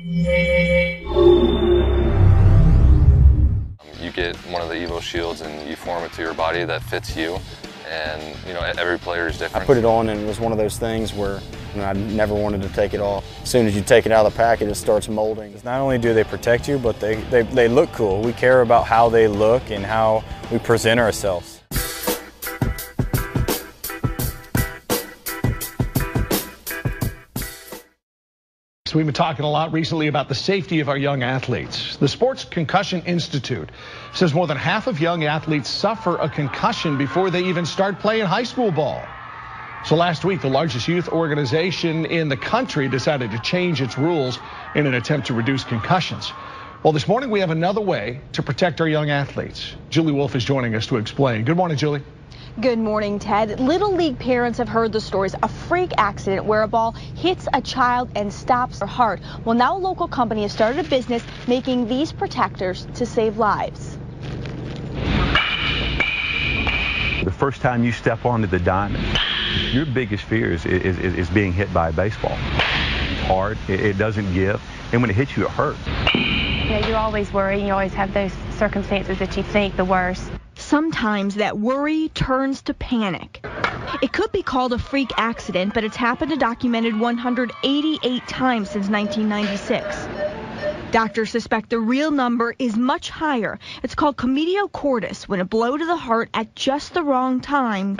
You get one of the Evoshields and you form it to your body that fits you, and every player is different. I put it on and it was one of those things where I never wanted to take it off. As soon as you take it out of the packet, it starts molding. Not only do they protect you, but they look cool. We care about how they look and how we present ourselves. So we've been talking a lot recently about the safety of our young athletes. The Sports Concussion Institute says more than half of young athletes suffer a concussion before they even start playing high school ball. So last week, the largest youth organization in the country decided to change its rules in an attempt to reduce concussions. Well, this morning we have another way to protect our young athletes. Julie Wolf is joining us to explain. Good morning, Julie. Good morning, Ted. Little League parents have heard the stories. A freak accident where a ball hits a child and stops their heart. Well, now a local company has started a business making these protectors to save lives. The first time you step onto the diamond, your biggest fear is being hit by a baseball. It's hard, it doesn't give, and when it hits you, it hurts. You always worry, you always have those circumstances that you think the worst. Sometimes that worry turns to panic. It could be called a freak accident, but it's happened a documented 188 times since 1996. Doctors suspect the real number is much higher. It's called commotio cordis, when a blow to the heart at just the wrong time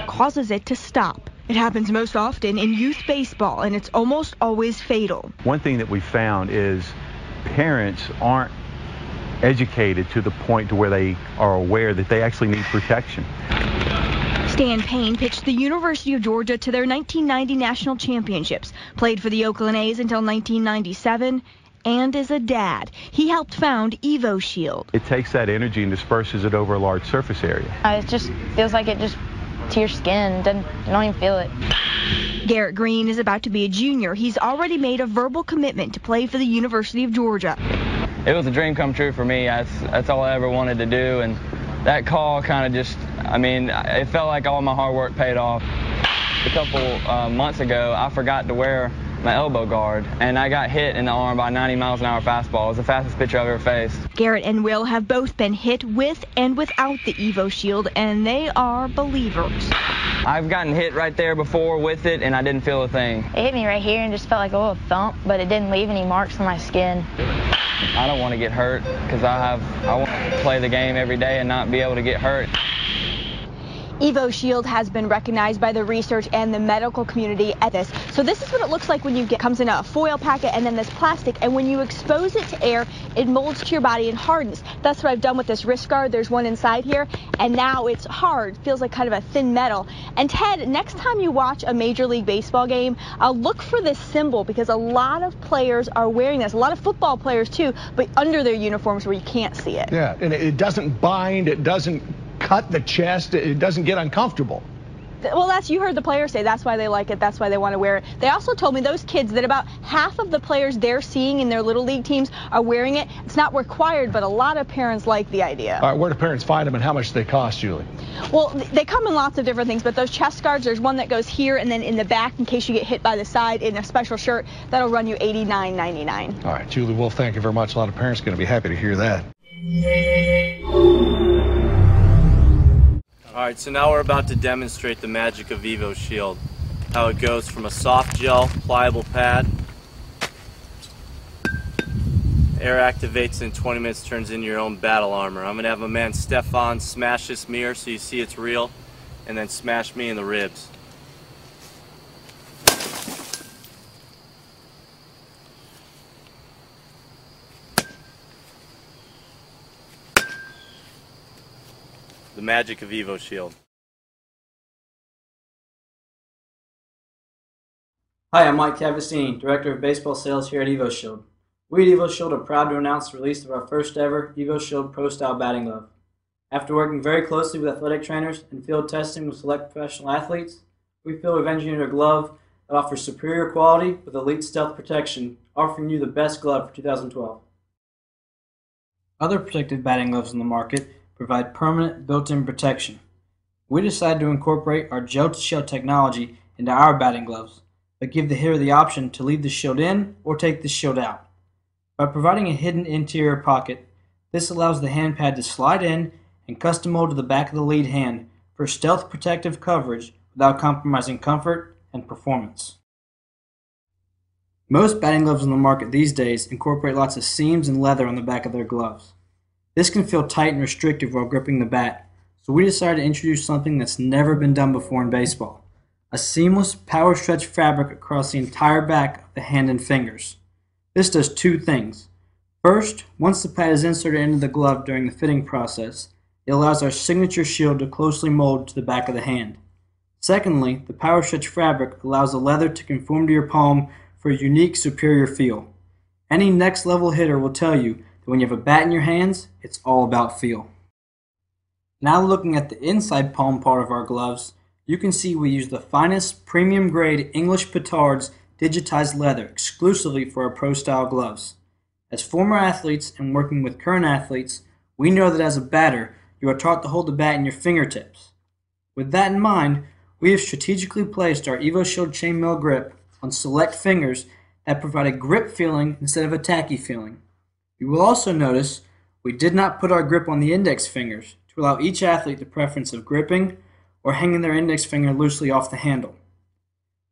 causes it to stop. It happens most often in youth baseball, and it's almost always fatal. One thing that we found is parents aren't educated to the point to where they are aware that they actually need protection. Stan Payne pitched the University of Georgia to their 1990 national championships, played for the Oakland A's until 1997, and is a dad. He helped found Evoshield. It takes that energy and disperses it over a large surface area. It just feels like it just to your skin. You don't even feel it. Garrett Green is about to be a junior. He's already made a verbal commitment to play for the University of Georgia. It was a dream come true for me. That's all I ever wanted to do, and that call kind of just, it felt like all my hard work paid off. A couple months ago, I forgot to wear my elbow guard, and I got hit in the arm by a 90 miles an hour fastball. It was the fastest pitcher I've ever faced. Garrett and Will have both been hit with and without the Evoshield, and they are believers. I've gotten hit right there before with it, and I didn't feel a thing. It hit me right here and just felt like a little thump, but it didn't leave any marks on my skin. I don't want to get hurt because I want to play the game every day and not be able to get hurt. Evoshield has been recognized by the research and the medical community at this. So this is what it looks like when comes in a foil packet and then this plastic, and when you expose it to air, it molds to your body and hardens. That's what I've done with this wrist guard. There's one inside here, and now it's hard. Feels like kind of a thin metal. And Ted, next time you watch a Major League Baseball game, look for this symbol, because a lot of players are wearing this. A lot of football players too, but under their uniforms where you can't see it. Yeah, and it doesn't bind, it doesn't cut the chest, it doesn't get uncomfortable. Well, you heard the players say that's why they like it, that's why they want to wear it. They also told me those kids that about half of the players they're seeing in their little league teams are wearing it. It's not required, but a lot of parents like the idea. All right, where do parents find them and how much do they cost, Julie? Well, they come in lots of different things, but those chest guards, there's one that goes here and then in the back in case you get hit by the side in a special shirt. That'll run you $89.99. All right, Julie Wolf, thank you very much. A lot of parents are going to be happy to hear that. All right, so now we're about to demonstrate the magic of Evoshield, how it goes from a soft gel, pliable pad, air activates in 20 minutes, turns into your own battle armor. I'm going to have my man Stefan smash this mirror so you see it's real, and then smash me in the ribs. The magic of Evoshield. Hi, I'm Mike Cavastini, Director of Baseball Sales here at Evoshield. We at Evoshield are proud to announce the release of our first ever Evoshield Pro Style batting glove. After working very closely with athletic trainers and field testing with select professional athletes, we feel we've engineered a glove that offers superior quality with elite stealth protection, offering you the best glove for 2012. Other protective batting gloves on the market provide permanent built-in protection. We decided to incorporate our gel-to-shell technology into our batting gloves, but give the hitter the option to leave the shield in or take the shield out. By providing a hidden interior pocket, this allows the hand pad to slide in and custom mold to the back of the lead hand for stealth protective coverage without compromising comfort and performance. Most batting gloves on the market these days incorporate lots of seams and leather on the back of their gloves. This can feel tight and restrictive while gripping the bat, so we decided to introduce something that's never been done before in baseball: a seamless power stretch fabric across the entire back of the hand and fingers. This does two things. First, once the pad is inserted into the glove during the fitting process, it allows our signature shield to closely mold to the back of the hand. Secondly, the power stretch fabric allows the leather to conform to your palm for a unique, superior feel. Any next level hitter will tell you that when you have a bat in your hands, it's all about feel. Now looking at the inside palm part of our gloves, you can see we use the finest premium grade English Petard's digitized leather exclusively for our pro style gloves. As former athletes and working with current athletes, we know that as a batter, you are taught to hold the bat in your fingertips. With that in mind, we have strategically placed our Evoshield chainmail grip on select fingers that provide a grip feeling instead of a tacky feeling. You will also notice we did not put our grip on the index fingers to allow each athlete the preference of gripping or hanging their index finger loosely off the handle.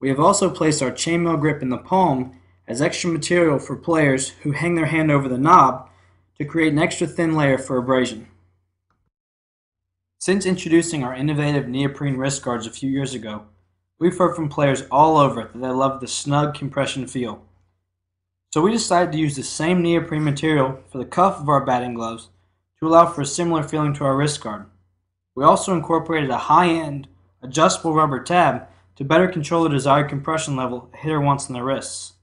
We have also placed our chainmail grip in the palm as extra material for players who hang their hand over the knob to create an extra thin layer for abrasion. Since introducing our innovative neoprene wrist guards a few years ago, we've heard from players all over that they love the snug compression feel. So we decided to use the same neoprene material for the cuff of our batting gloves to allow for a similar feeling to our wrist guard. We also incorporated a high-end, adjustable rubber tab to better control the desired compression level a hitter wants in their wrists.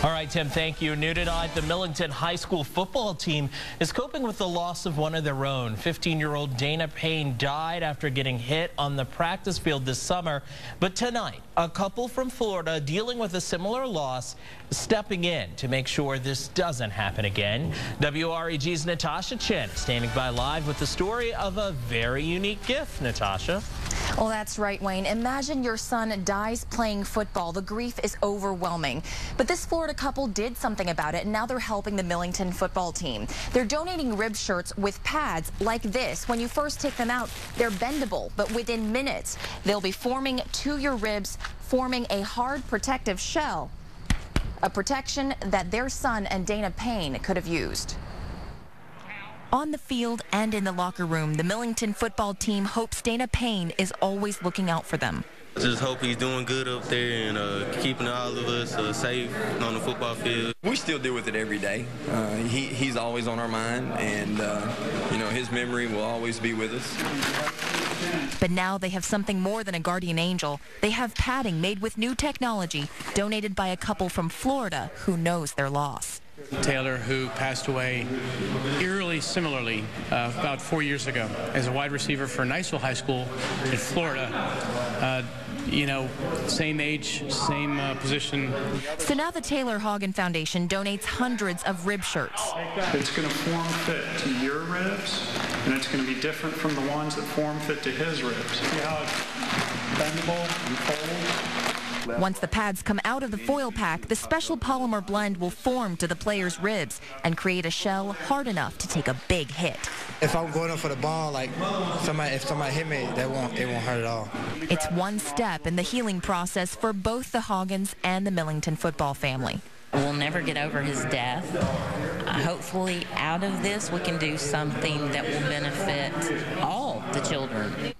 All right, Tim, thank you. New tonight, the Millington High School football team is coping with the loss of one of their own. 15-year-old Dana Payne died after getting hit on the practice field this summer. But tonight, a couple from Florida dealing with a similar loss, stepping in to make sure this doesn't happen again. WREG's Natasha Chen standing by live with the story of a very unique gift. Natasha. Well, that's right, Wayne. Imagine your son dies playing football. The grief is overwhelming. But this Florida couple did something about it, and now they're helping the Millington football team. They're donating rib shirts with pads like this. When you first take them out, they're bendable, but within minutes, they'll be forming to your ribs, forming a hard protective shell, a protection that their son and Dana Payne could have used. On the field and in the locker room, the Millington football team hopes Dana Payne is always looking out for them. Just hope he's doing good up there and keeping all of us safe on the football field. We still deal with it every day. He's always on our mind, and you know, his memory will always be with us. But now they have something more than a guardian angel. They have padding made with new technology, donated by a couple from Florida who knows their loss. Taylor, who passed away eerily similarly about 4 years ago as a wide receiver for Niceville High School in Florida. You know, same age, same position. So now the Taylor Hagen Foundation donates hundreds of rib shirts. It's going to form fit to your ribs, and it's going to be different from the ones that form fit to his ribs. See how it's bendable and folds? Once the pads come out of the foil pack, the special polymer blend will form to the player's ribs and create a shell hard enough to take a big hit. If I'm going up for the ball, like if somebody hit me, it won't hurt at all. It's one step in the healing process for both the Hoggins and the Millington football family. We'll never get over his death. Hopefully out of this we can do something that will benefit all the children.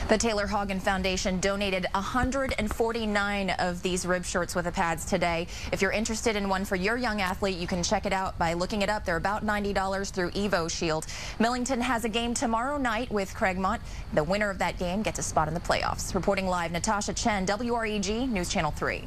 The Taylor Hagen Foundation donated 149 of these rib shirts with the pads today. If you're interested in one for your young athlete, you can check it out by looking it up. They're about $90 through Evoshield. Millington has a game tomorrow night with Craigmont. The winner of that game gets a spot in the playoffs. Reporting live, Natasha Chen, WREG News Channel 3.